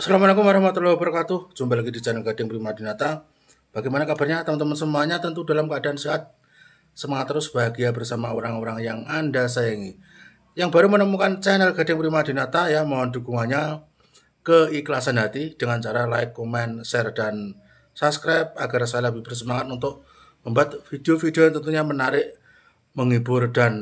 Assalamualaikum warahmatullahi wabarakatuh. Jumpa lagi di channel Gading Primadinata. Bagaimana kabarnya teman-teman semuanya? Tentu dalam keadaan sehat, semangat terus, bahagia bersama orang-orang yang Anda sayangi. Yang baru menemukan channel Gading Primadinata, ya mohon dukungannya, keikhlasan hati dengan cara like, komen, share, dan subscribe agar saya lebih bersemangat untuk membuat video-video yang tentunya menarik, menghibur, dan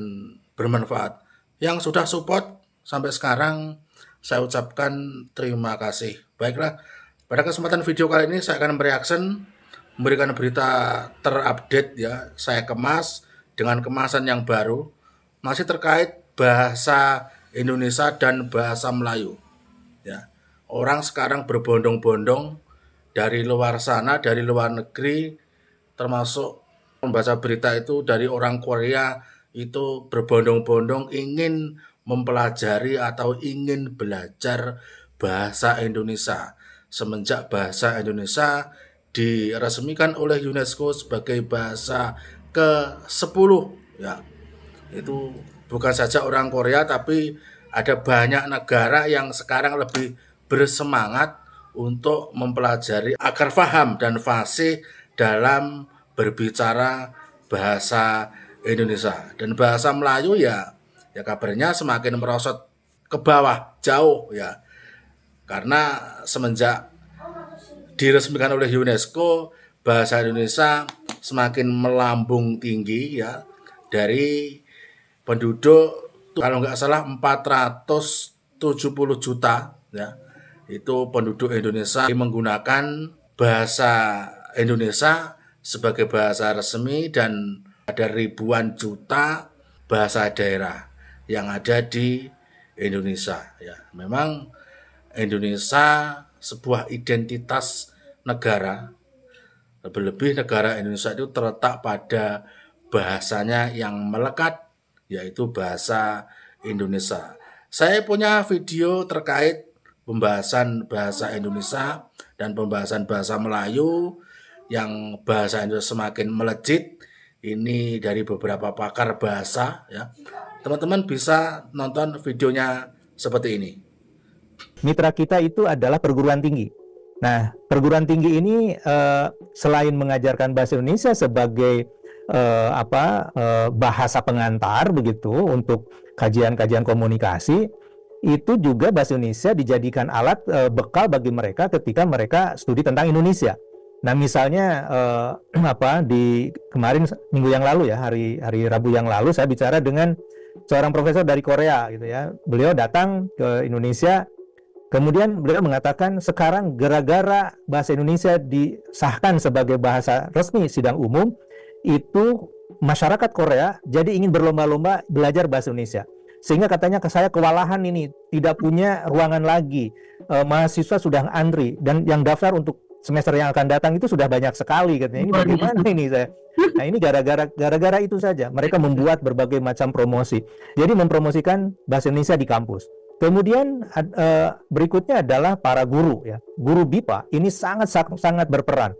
bermanfaat. Yang sudah support sampai sekarang, saya ucapkan terima kasih. Baiklah, pada kesempatan video kali ini saya akan mereaction, memberikan berita terupdate ya. Saya kemas dengan kemasan yang baru, masih terkait bahasa Indonesia dan bahasa Melayu. Ya, orang sekarang berbondong-bondong dari luar sana, dari luar negeri, termasuk membaca berita itu dari orang Korea itu berbondong-bondong ingin mempelajari atau ingin belajar bahasa Indonesia semenjak bahasa Indonesia diresmikan oleh UNESCO sebagai bahasa ke-10 ya. Itu bukan saja orang Korea, tapi ada banyak negara yang sekarang lebih bersemangat untuk mempelajari agar paham dan fasih dalam berbicara bahasa Indonesia. Dan bahasa Melayu ya kabarnya semakin merosot ke bawah jauh ya. Karena semenjak diresmikan oleh UNESCO, bahasa Indonesia semakin melambung tinggi ya, dari penduduk kalau nggak salah 470 juta ya. Itu penduduk Indonesia menggunakan bahasa Indonesia sebagai bahasa resmi, dan ada ribuan juta bahasa daerah yang ada di Indonesia ya. Memang Indonesia sebuah identitas negara, lebih-lebih negara Indonesia itu terletak pada bahasanya yang melekat, yaitu bahasa Indonesia. Saya punya video terkait pembahasan bahasa Indonesia dan pembahasan bahasa Melayu, yang bahasa Indonesia semakin melejit. Ini dari beberapa pakar bahasa ya. Teman-teman bisa nonton videonya seperti ini. Mitra kita itu adalah perguruan tinggi. Nah, perguruan tinggi ini selain mengajarkan bahasa Indonesia sebagai bahasa pengantar begitu untuk kajian-kajian komunikasi, itu juga bahasa Indonesia dijadikan alat bekal bagi mereka ketika mereka studi tentang Indonesia. Nah, misalnya di kemarin minggu yang lalu ya, hari Rabu yang lalu, saya bicara dengan seorang profesor dari Korea gitu ya. Beliau datang ke Indonesia, kemudian beliau mengatakan sekarang gara-gara bahasa Indonesia disahkan sebagai bahasa resmi sidang umum, itu masyarakat Korea jadi ingin berlomba-lomba belajar bahasa Indonesia. Sehingga katanya saya kewalahan ini, tidak punya ruangan lagi. Mahasiswa sudah antri, dan yang daftar untuk semester yang akan datang itu sudah banyak sekali katanya. Ini bagaimana ini saya? Nah, ini gara-gara itu saja mereka membuat berbagai macam promosi. Jadi mempromosikan bahasa Indonesia di kampus. Kemudian berikutnya adalah para guru ya. Guru BIPA ini sangat berperan.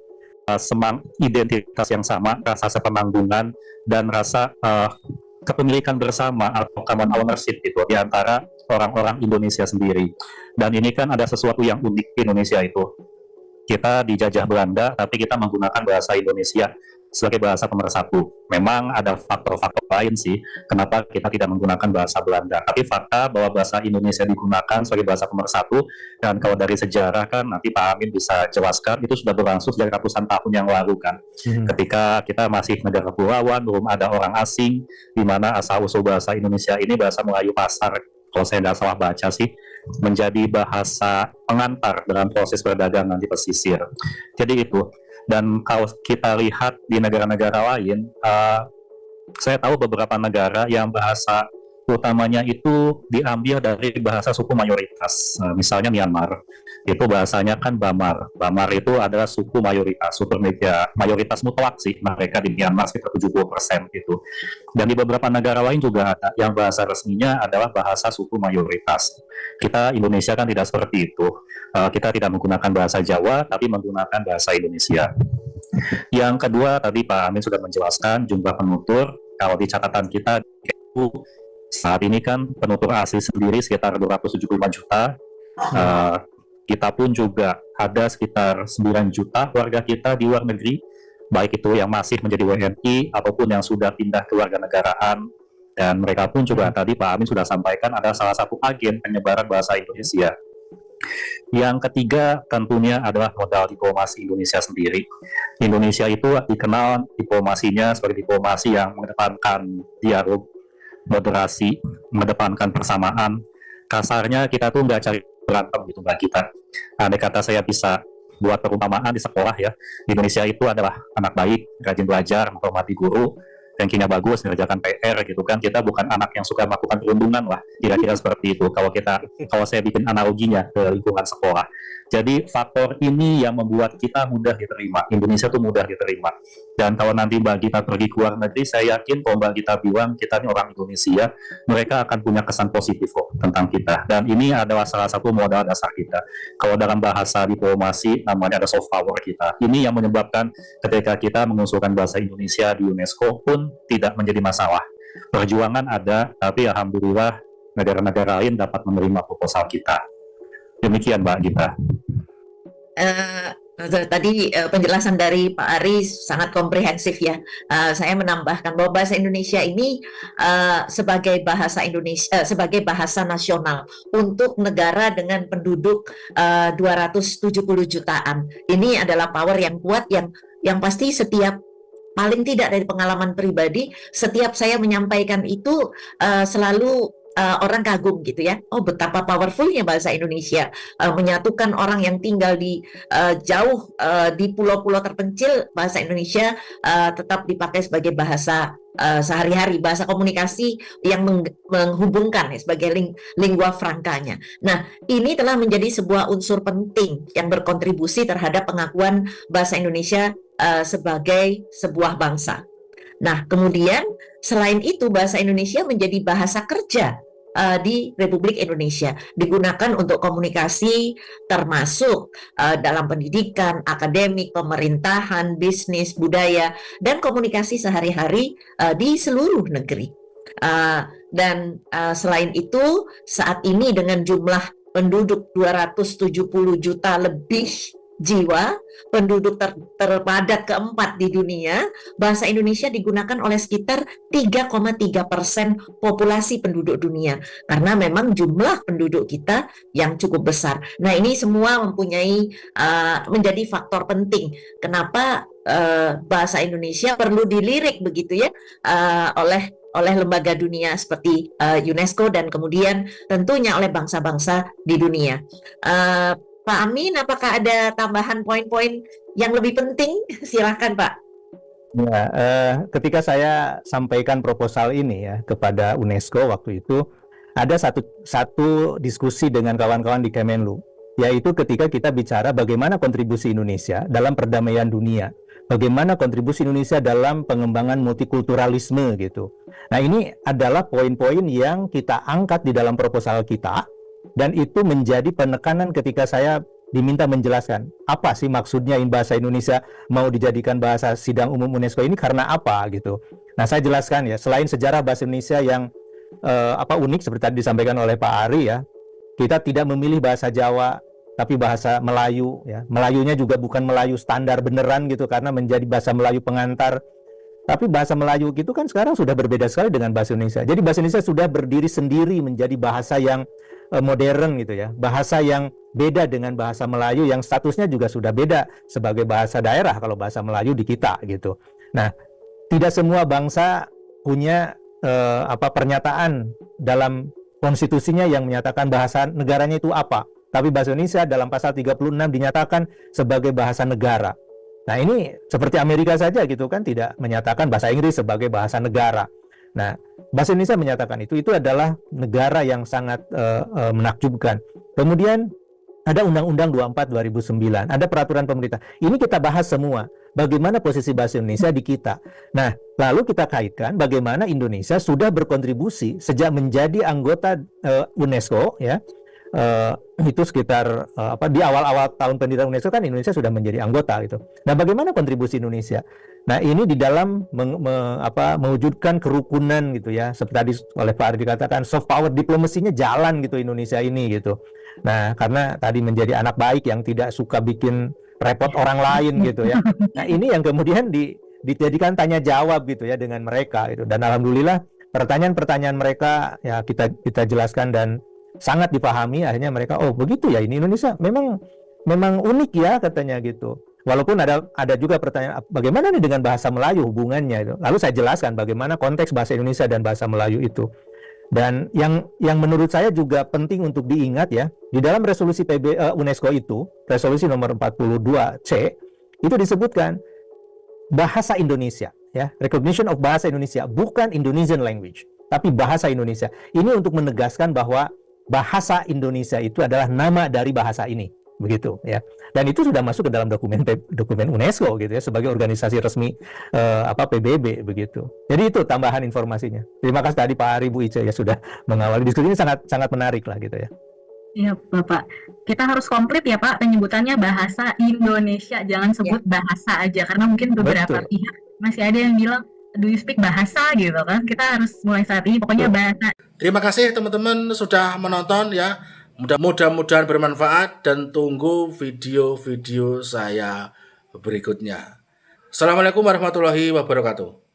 Identitas yang sama, rasa sepenanggungan, dan rasa kepemilikan bersama atau common ownership itu di antara orang-orang Indonesia sendiri. Dan ini kan ada sesuatu yang unik di Indonesia itu. Kita dijajah Belanda, tapi kita menggunakan bahasa Indonesia sebagai bahasa pemersatu. Memang ada faktor-faktor lain sih, kenapa kita tidak menggunakan bahasa Belanda. Tapi fakta bahwa bahasa Indonesia digunakan sebagai bahasa pemersatu, dan kalau dari sejarah kan nanti Pak Amin bisa jelaskan, itu sudah berlangsung sejak ratusan tahun yang lalu kan. Ketika kita masih negara kepulauan, belum ada orang asing, di mana asal-usul bahasa Indonesia ini, bahasa Melayu Pasar, kalau saya tidak salah baca sih, menjadi bahasa pengantar dalam proses perdagangan di pesisir. Jadi itu. Dan kalau kita lihat di negara-negara lain, saya tahu beberapa negara yang bahasa utamanya itu diambil dari bahasa suku mayoritas. Misalnya Myanmar, itu bahasanya kan Bamar. Bamar itu adalah suku mayoritas, suku mayoritas mutlak sih mereka di Myanmar, sekitar 70% itu. Dan di beberapa negara lain juga ada yang bahasa resminya adalah bahasa suku mayoritas. Kita Indonesia kan tidak seperti itu. Kita tidak menggunakan bahasa Jawa, tapi menggunakan bahasa Indonesia. Yang kedua, tadi Pak Amin sudah menjelaskan jumlah penutur. Kalau di catatan kita itu saat ini kan penutur asli sendiri sekitar 275 juta. Kita pun juga ada sekitar 9 juta warga kita di luar negeri, baik itu yang masih menjadi WNI ataupun yang sudah pindah ke warga negaraan. Dan mereka pun juga tadi Pak Amin sudah sampaikan ada salah satu agen penyebaran bahasa Indonesia. Yang ketiga tentunya adalah modal diplomasi Indonesia sendiri. Indonesia itu dikenal diplomasinya sebagai diplomasi yang mengedepankan dialog, moderasi, mengedepankan persamaan. Kasarnya kita tuh nggak cari berantem gitu Mbak kita. Andai kata saya bisa buat perumpamaan di sekolah ya, Indonesia itu adalah anak baik, rajin belajar, menghormati guru, rankingnya bagus, mengerjakan PR gitu kan. Kita bukan anak yang suka melakukan perundungan lah, kira-kira seperti itu. Kalau saya bikin analoginya ke lingkungan sekolah. Jadi faktor ini yang membuat kita mudah diterima. Indonesia tuh mudah diterima. Dan kalau nanti Mbak Gita pergi ke luar negeri, saya yakin kalau Mbak Gita bilang kita ini orang Indonesia, mereka akan punya kesan positif kok tentang kita. Dan ini adalah salah satu modal dasar kita. Kalau dalam bahasa diplomasi namanya ada soft power kita. Ini yang menyebabkan ketika kita mengusulkan bahasa Indonesia di UNESCO pun tidak menjadi masalah. Perjuangan ada, tapi alhamdulillah negara-negara lain dapat menerima proposal kita. Demikian Mbak Gita. Tadi penjelasan dari Pak Ari sangat komprehensif ya. Saya menambahkan bahwa bahasa Indonesia ini sebagai bahasa Indonesia, sebagai bahasa nasional untuk negara dengan penduduk 270 jutaan. Ini adalah power yang kuat yang pasti setiap, paling tidak dari pengalaman pribadi, setiap saya menyampaikan itu selalu orang kagum gitu ya. Oh, betapa powerfulnya bahasa Indonesia menyatukan orang yang tinggal di jauh di pulau-pulau terpencil. Bahasa Indonesia tetap dipakai sebagai bahasa sehari-hari, bahasa komunikasi yang menghubungkan ya, sebagai lingua francanya. Nah, ini telah menjadi sebuah unsur penting yang berkontribusi terhadap pengakuan bahasa Indonesia sebagai sebuah bangsa. Nah, kemudian selain itu bahasa Indonesia menjadi bahasa kerja di Republik Indonesia, digunakan untuk komunikasi termasuk dalam pendidikan, akademik, pemerintahan, bisnis, budaya, dan komunikasi sehari-hari di seluruh negeri. Dan selain itu, saat ini dengan jumlah penduduk 270 juta lebih jiwa, penduduk terpadat keempat di dunia, bahasa Indonesia digunakan oleh sekitar 3,3% populasi penduduk dunia, karena memang jumlah penduduk kita yang cukup besar. Nah, ini semua mempunyai menjadi faktor penting kenapa bahasa Indonesia perlu dilirik begitu ya oleh lembaga dunia seperti UNESCO dan kemudian tentunya oleh bangsa-bangsa di dunia. Pak Amin, apakah ada tambahan poin-poin yang lebih penting? Silakan Pak. Ya, ketika saya sampaikan proposal ini ya kepada UNESCO waktu itu, ada satu diskusi dengan kawan-kawan di Kemenlu, yaitu ketika kita bicara bagaimana kontribusi Indonesia dalam perdamaian dunia, bagaimana kontribusi Indonesia dalam pengembangan multikulturalisme gitu. Nah, ini adalah poin-poin yang kita angkat di dalam proposal kita. Dan itu menjadi penekanan ketika saya diminta menjelaskan apa sih maksudnya bahasa Indonesia mau dijadikan bahasa sidang umum UNESCO ini karena apa gitu. Nah, saya jelaskan ya, selain sejarah bahasa Indonesia yang unik seperti tadi disampaikan oleh Pak Ari ya, kita tidak memilih bahasa Jawa tapi bahasa Melayu ya. Melayunya juga bukan Melayu standar beneran gitu karena menjadi bahasa Melayu pengantar. Tapi bahasa Melayu itu kan sekarang sudah berbeda sekali dengan bahasa Indonesia. Jadi bahasa Indonesia sudah berdiri sendiri menjadi bahasa yang modern gitu ya, bahasa yang beda dengan bahasa Melayu yang statusnya juga sudah beda sebagai bahasa daerah kalau bahasa Melayu di kita gitu. Nah, tidak semua bangsa punya pernyataan dalam konstitusinya yang menyatakan bahasa negaranya itu apa. Tapi bahasa Indonesia dalam pasal 36 dinyatakan sebagai bahasa negara. Nah, ini seperti Amerika saja gitu kan, tidak menyatakan bahasa Inggris sebagai bahasa negara. Nah, bahasa Indonesia menyatakan itu adalah negara yang sangat menakjubkan. Kemudian ada Undang-Undang 24 2009, ada peraturan pemerintah. Ini kita bahas semua, bagaimana posisi bahasa Indonesia di kita. Nah, lalu kita kaitkan bagaimana Indonesia sudah berkontribusi sejak menjadi anggota UNESCO ya, itu sekitar di awal-awal tahun pendirian UNESCO kan Indonesia sudah menjadi anggota gitu. Nah, bagaimana kontribusi Indonesia? Nah, ini di dalam mewujudkan kerukunan gitu ya. Seperti tadi oleh Pak Ari dikatakan soft power diplomasinya jalan gitu Indonesia ini gitu. Nah, karena tadi menjadi anak baik yang tidak suka bikin repot orang lain gitu ya. Nah, ini yang kemudian dijadikan tanya jawab gitu ya dengan mereka gitu. Dan alhamdulillah pertanyaan-pertanyaan mereka ya kita jelaskan dan sangat dipahami. Akhirnya mereka, oh begitu ya, ini Indonesia memang unik ya katanya gitu. Walaupun ada juga pertanyaan bagaimana nih dengan bahasa Melayu hubungannya itu. Lalu saya jelaskan bagaimana konteks bahasa Indonesia dan bahasa Melayu itu. Dan yang menurut saya juga penting untuk diingat ya, di dalam resolusi UNESCO itu, resolusi nomor 42C itu disebutkan bahasa Indonesia ya, recognition of bahasa Indonesia, bukan Indonesian language, tapi bahasa Indonesia. Ini untuk menegaskan bahwa bahasa Indonesia itu adalah nama dari bahasa ini, begitu ya. Dan itu sudah masuk ke dalam dokumen UNESCO gitu ya, sebagai organisasi resmi PBB begitu. Jadi itu tambahan informasinya. Terima kasih tadi Pak Ari, Bu Ice ya sudah mengawali diskusi ini, sangat menarik lah gitu ya. Iya Bapak, kita harus komplit ya Pak penyebutannya bahasa Indonesia, jangan sebut bahasa aja karena mungkin beberapa pihak masih ada yang bilang do you speak bahasa gitu kan. Kita harus mulai saat ini pokoknya bahasa. Terima kasih teman-teman sudah menonton ya. Mudah-mudahan bermanfaat dan tunggu video-video saya berikutnya. Assalamualaikum warahmatullahi wabarakatuh.